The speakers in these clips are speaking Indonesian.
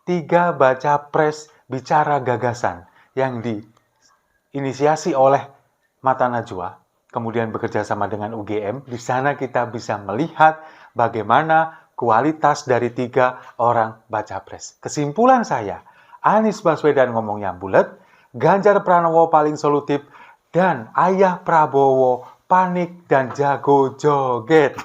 3 baca pres bicara gagasan yang diinisiasi oleh Mata Najwa, kemudian bekerja sama dengan UGM. Di sana kita bisa melihat bagaimana kualitas dari 3 orang baca pres. Kesimpulan saya, Anies Baswedan ngomongnya bulet, Ganjar Pranowo paling solutif, dan ayah Prabowo panik dan jago joget.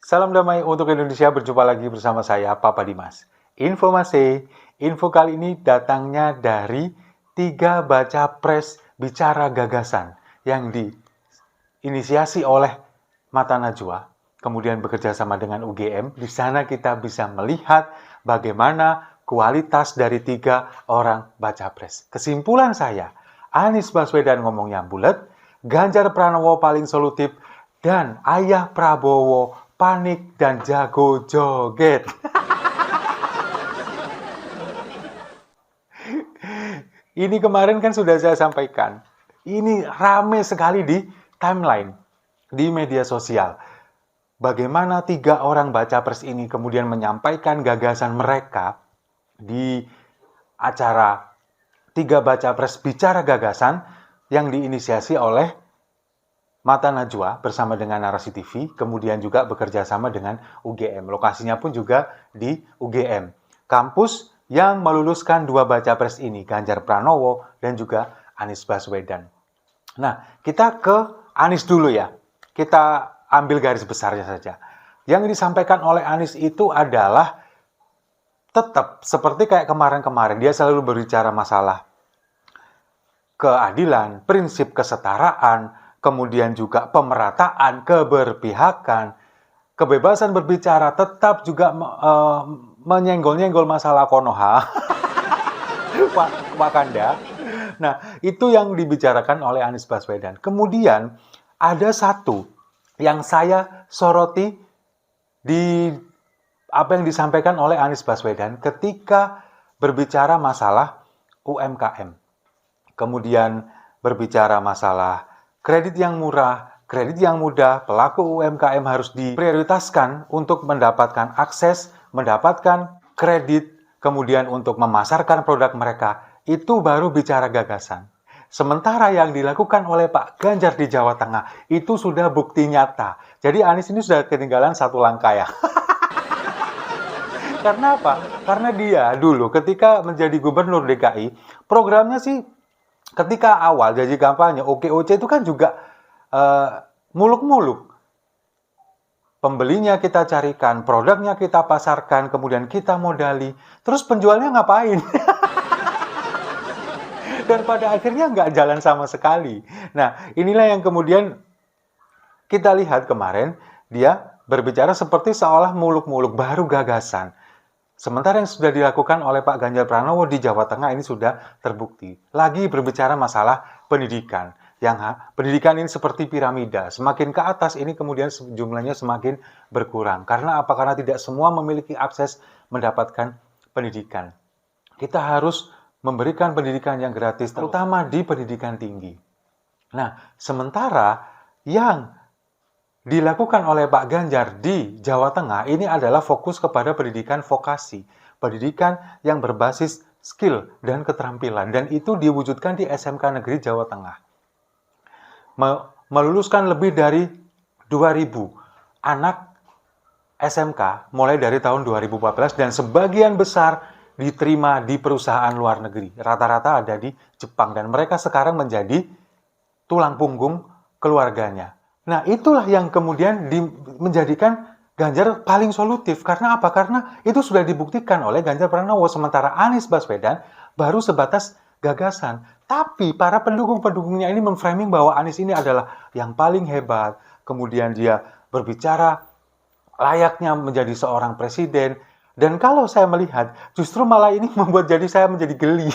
Salam damai untuk Indonesia, berjumpa lagi bersama saya, Papa Dimas. Info kali ini datangnya dari 3 baca pres bicara gagasan yang diinisiasi oleh Mata Najwa, kemudian bekerja sama dengan UGM. Di sana kita bisa melihat bagaimana kualitas dari 3 orang baca pres. Kesimpulan saya, Anies Baswedan ngomongnya bulet, Ganjar Pranowo paling solutif, dan ayah Prabowo panik dan jago joget. Ini kemarin kan sudah saya sampaikan. Ini rame sekali di timeline, di media sosial. Bagaimana 3 orang baca pres ini kemudian menyampaikan gagasan mereka di acara 3 baca pres bicara gagasan yang diinisiasi oleh Mata Najwa bersama dengan Narasi TV, kemudian juga bekerja sama dengan UGM. Lokasinya pun juga di UGM. Kampus yang meluluskan 2 baca pres ini, Ganjar Pranowo dan juga Anies Baswedan. Nah, kita ke Anies dulu ya. Kita ambil garis besarnya saja. Yang disampaikan oleh Anies itu adalah tetap seperti kayak kemarin-kemarin. Dia selalu berbicara masalah keadilan, prinsip kesetaraan, kemudian juga pemerataan, keberpihakan, kebebasan berbicara, tetap juga menyenggol-nyenggol masalah Konoha, Wakanda. Nah, itu yang dibicarakan oleh Anies Baswedan. Kemudian ada satu yang saya soroti di apa yang disampaikan oleh Anies Baswedan ketika berbicara masalah UMKM. Kemudian berbicara masalah kredit yang murah, kredit yang mudah, pelaku UMKM harus diprioritaskan untuk mendapatkan akses, mendapatkan kredit, kemudian untuk memasarkan produk mereka. Itu baru bicara gagasan. Sementara yang dilakukan oleh Pak Ganjar di Jawa Tengah, itu sudah bukti nyata. Jadi Anies ini sudah ketinggalan 1 langkah ya. Karena apa? Karena dia dulu ketika menjadi gubernur DKI, programnya sih ketika awal janji kampanye, OKOC itu kan juga muluk-muluk. Pembelinya kita carikan, produknya kita pasarkan, kemudian kita modali. Terus penjualnya ngapain? Dan pada akhirnya nggak jalan sama sekali. Nah, inilah yang kemudian kita lihat kemarin, dia berbicara seperti seolah muluk-muluk, baru gagasan. Sementara yang sudah dilakukan oleh Pak Ganjar Pranowo di Jawa Tengah ini sudah terbukti. Lagi berbicara masalah pendidikan. Yang pendidikan ini seperti piramida. Semakin ke atas ini kemudian jumlahnya semakin berkurang. Karena apa? Karena tidak semua memiliki akses mendapatkan pendidikan. Kita harus memberikan pendidikan yang gratis, terutama di pendidikan tinggi. Nah, sementara yang dilakukan oleh Pak Ganjar di Jawa Tengah ini adalah fokus kepada pendidikan vokasi, pendidikan yang berbasis skill dan keterampilan, dan itu diwujudkan di SMK Negeri Jawa Tengah. Meluluskan lebih dari 2.000 anak SMK mulai dari tahun 2014 dan sebagian besar diterima di perusahaan luar negeri. Rata-rata ada di Jepang dan mereka sekarang menjadi tulang punggung keluarganya. Nah, itulah yang kemudian menjadikan Ganjar paling solutif. Karena apa? Karena itu sudah dibuktikan oleh Ganjar Pranowo. Sementara Anies Baswedan baru sebatas gagasan. Tapi para pendukung-pendukungnya ini memframing bahwa Anies ini adalah yang paling hebat. Kemudian dia berbicara layaknya menjadi seorang presiden. Dan kalau saya melihat, justru malah ini membuat saya menjadi geli.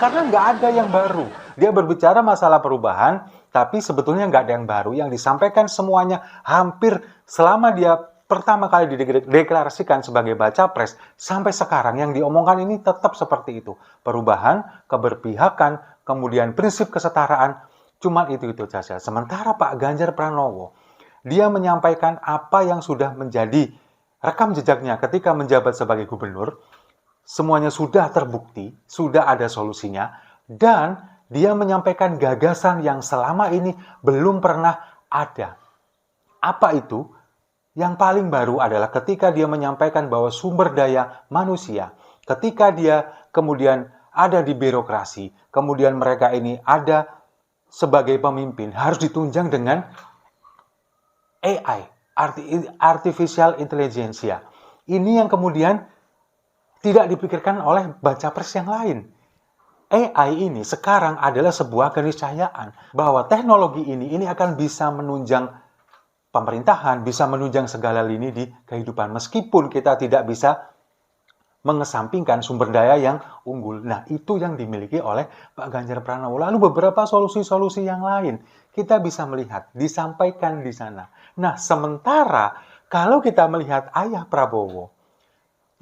Karena nggak ada yang baru. Dia berbicara masalah perubahan, tapi sebetulnya nggak ada yang baru. Yang disampaikan semuanya hampir selama dia pertama kali dideklarasikan sebagai baca pres, sampai sekarang yang diomongkan ini tetap seperti itu. Perubahan, keberpihakan, kemudian prinsip kesetaraan, cuma itu saja. Sementara Pak Ganjar Pranowo, dia menyampaikan apa yang sudah menjadi rekam jejaknya ketika menjabat sebagai gubernur, semuanya sudah terbukti, sudah ada solusinya, dan dia menyampaikan gagasan yang selama ini belum pernah ada. Apa itu? Yang paling baru adalah ketika dia menyampaikan bahwa sumber daya manusia, ketika dia kemudian ada di birokrasi, kemudian mereka ini ada sebagai pemimpin, harus ditunjang dengan AI, Artificial Intelligence. Ini yang kemudian tidak dipikirkan oleh baca pres yang lain. AI ini sekarang adalah sebuah keniscayaan bahwa teknologi ini akan bisa menunjang pemerintahan, bisa menunjang segala lini di kehidupan. Meskipun kita tidak bisa mengesampingkan sumber daya yang unggul. Nah, itu yang dimiliki oleh Pak Ganjar Pranowo. Lalu beberapa solusi-solusi yang lain kita bisa melihat, disampaikan di sana. Nah, sementara kalau kita melihat Ayah Prabowo,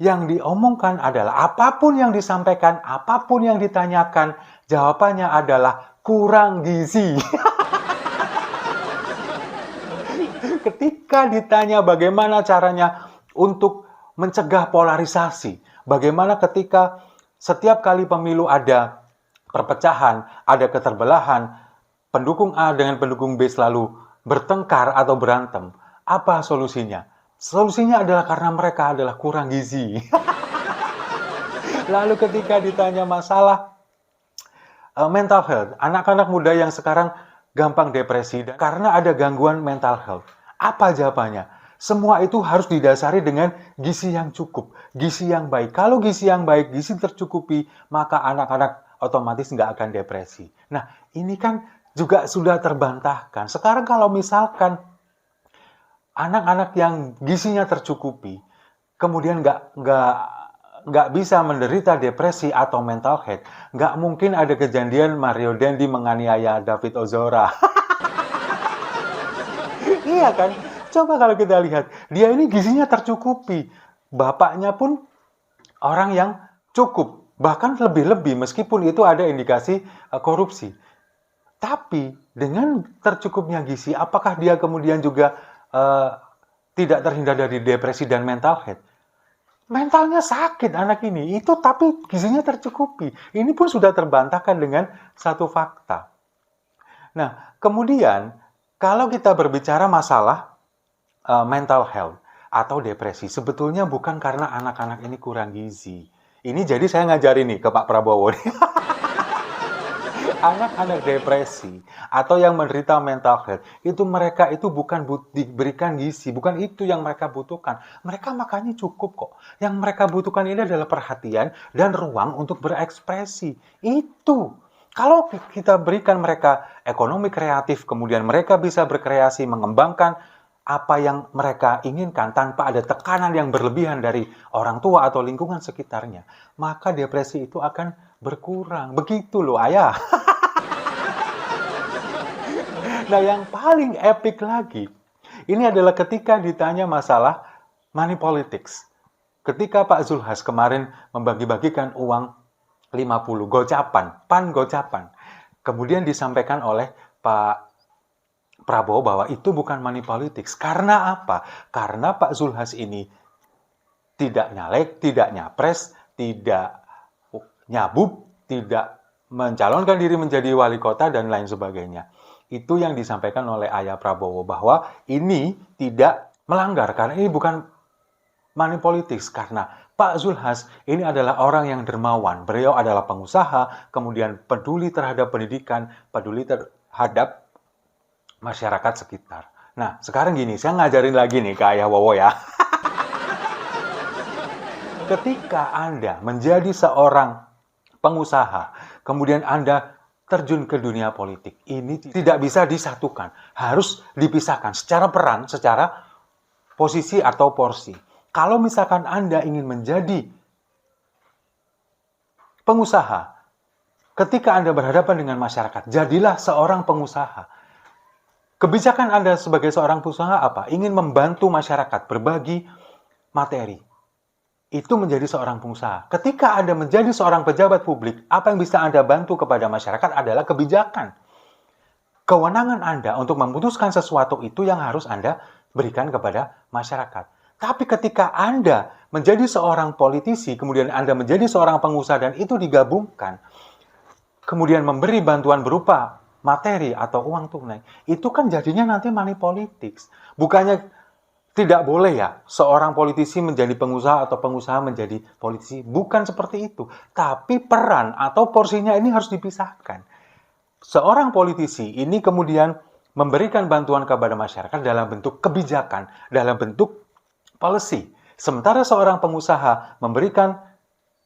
yang diomongkan adalah apapun yang disampaikan, apapun yang ditanyakan, jawabannya adalah kurang gizi. Ketika ditanya bagaimana caranya untuk mencegah polarisasi, bagaimana ketika setiap kali pemilu ada perpecahan, ada keterbelahan, pendukung A dengan pendukung B selalu bertengkar atau berantem, apa solusinya? Solusinya adalah karena mereka adalah kurang gizi. Lalu ketika ditanya masalah mental health, anak-anak muda yang sekarang gampang depresi karena ada gangguan mental health. Apa jawabannya? Semua itu harus didasari dengan gizi yang cukup, gizi yang baik. Kalau gizi yang baik, gizi tercukupi, maka anak-anak otomatis nggak akan depresi. Nah, ini kan juga sudah terbantahkan. Sekarang kalau misalkan anak-anak yang gizinya tercukupi, kemudian nggak bisa menderita depresi atau mental health, nggak mungkin ada kejadian Mario Dendi menganiaya David Ozora. Iya kan? Coba kalau kita lihat, dia ini gizinya tercukupi. Bapaknya pun orang yang cukup, bahkan lebih-lebih meskipun itu ada indikasi korupsi. Tapi dengan tercukupnya gizi, apakah dia kemudian juga tidak terhindar dari depresi dan mental health? Mentalnya sakit anak ini, itu tapi gizinya tercukupi. Ini pun sudah terbantahkan dengan satu fakta. Nah, kemudian kalau kita berbicara masalah mental health atau depresi, sebetulnya bukan karena anak-anak ini kurang gizi. Ini jadi saya ngajarin nih ke Pak Prabowo. Anak-anak depresi atau yang menderita mental health, itu mereka itu bukan diberikan gizi, bukan itu yang mereka butuhkan. Mereka makannya cukup kok. Yang mereka butuhkan ini adalah perhatian dan ruang untuk berekspresi. Itu. Kalau kita berikan mereka ekonomi kreatif, kemudian mereka bisa berkreasi, mengembangkan apa yang mereka inginkan tanpa ada tekanan yang berlebihan dari orang tua atau lingkungan sekitarnya, maka depresi itu akan berkurang. Begitu loh, Ayah. Nah, yang paling epic lagi, ini adalah ketika ditanya masalah money politics. Ketika Pak Zulhas kemarin membagi-bagikan uang 50 gocapan, gocapan. Kemudian disampaikan oleh Pak Prabowo bahwa itu bukan money politics. Karena apa? Karena Pak Zulhas ini tidak nyalek, tidak nyapres, tidak nyabub, tidak mencalonkan diri menjadi wali kota, dan lain sebagainya. Itu yang disampaikan oleh Ayah Prabowo, bahwa ini tidak melanggar, karena ini bukan money politics, karena Pak Zulhas ini adalah orang yang dermawan. Beliau adalah pengusaha, kemudian peduli terhadap pendidikan, peduli terhadap masyarakat sekitar. Nah, sekarang gini, saya ngajarin lagi nih ke Ayah Wowo ya. Ketika Anda menjadi seorang pengusaha, kemudian Anda terjun ke dunia politik, ini tidak bisa disatukan, harus dipisahkan secara peran, secara posisi atau porsi. Kalau misalkan Anda ingin menjadi pengusaha, ketika Anda berhadapan dengan masyarakat, jadilah seorang pengusaha. Kebijakan Anda sebagai seorang pengusaha apa? Ingin membantu masyarakat, berbagi materi. Itu menjadi seorang pengusaha. Ketika Anda menjadi seorang pejabat publik, apa yang bisa Anda bantu kepada masyarakat adalah kebijakan. Kewenangan Anda untuk memutuskan sesuatu itu yang harus Anda berikan kepada masyarakat. Tapi ketika Anda menjadi seorang politisi, kemudian Anda menjadi seorang pengusaha dan itu digabungkan, kemudian memberi bantuan berupa materi atau uang tunai, itu kan jadinya nanti money politics. Bukannya tidak boleh ya seorang politisi menjadi pengusaha atau pengusaha menjadi politisi. Bukan seperti itu. Tapi peran atau porsinya ini harus dipisahkan. Seorang politisi ini kemudian memberikan bantuan kepada masyarakat dalam bentuk kebijakan, dalam bentuk policy. Sementara seorang pengusaha memberikan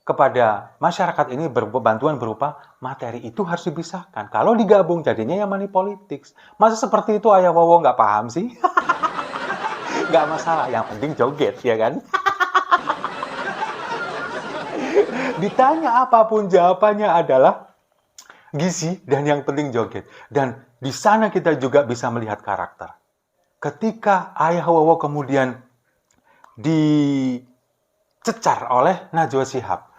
kepada masyarakat ini bantuan berupa materi, itu harus dipisahkan. Kalau digabung jadinya yang money politics. Masa seperti itu Ayah Wowo nggak paham sih? Nggak masalah, yang penting joget, ya kan? Ditanya apapun jawabannya adalah gizi dan yang penting joget. Dan di sana kita juga bisa melihat karakter. Ketika Ayah Wowo kemudian dicecar oleh Najwa Shihab,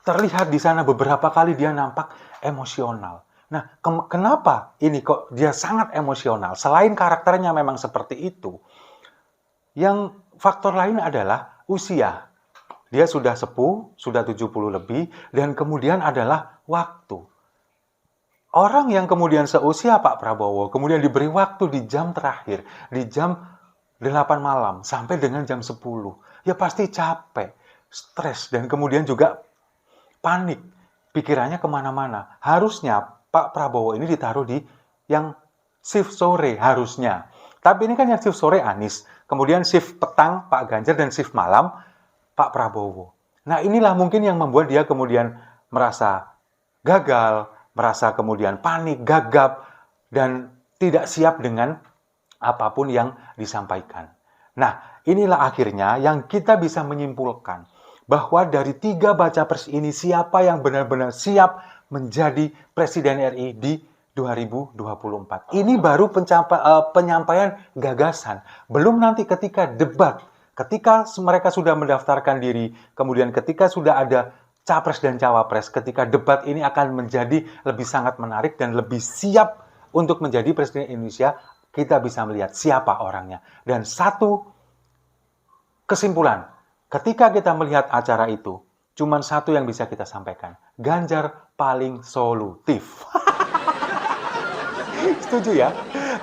terlihat di sana beberapa kali dia nampak emosional. Nah, kenapa ini kok dia sangat emosional? Selain karakternya memang seperti itu, yang faktor lain adalah usia. Dia sudah sepuh, sudah 70 lebih, dan kemudian adalah waktu. Orang yang kemudian seusia Pak Prabowo, kemudian diberi waktu di jam terakhir, di jam 8 malam, sampai dengan jam 10. Ya pasti capek, stres, dan kemudian juga panik, pikirannya kemana-mana. Harusnya Pak Prabowo ini ditaruh di yang shift sore harusnya. Tapi ini kan yang shift sore Anies, kemudian shift petang Pak Ganjar, dan shift malam Pak Prabowo. Nah inilah mungkin yang membuat dia kemudian merasa gagal, merasa kemudian panik, gagap, dan tidak siap dengan apapun yang disampaikan. Nah inilah akhirnya yang kita bisa menyimpulkan bahwa dari 3 baca pres ini siapa yang benar-benar siap menjadi Presiden RI di 2024. Ini baru penyampaian gagasan. Belum nanti ketika debat, ketika mereka sudah mendaftarkan diri, kemudian ketika sudah ada capres dan cawapres, ketika debat ini akan menjadi lebih sangat menarik dan lebih siap untuk menjadi Presiden Indonesia, kita bisa melihat siapa orangnya. Dan satu kesimpulan, ketika kita melihat acara itu, cuma satu yang bisa kita sampaikan. Ganjar paling solutif. Setuju ya?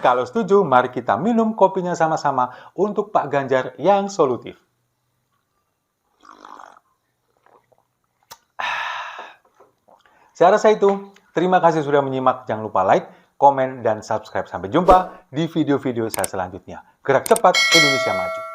Kalau setuju, mari kita minum kopinya sama-sama untuk Pak Ganjar yang solutif. Saya rasa itu. Terima kasih sudah menyimak. Jangan lupa like, komen, dan subscribe. Sampai jumpa di video-video saya selanjutnya. Gerak cepat, Indonesia maju.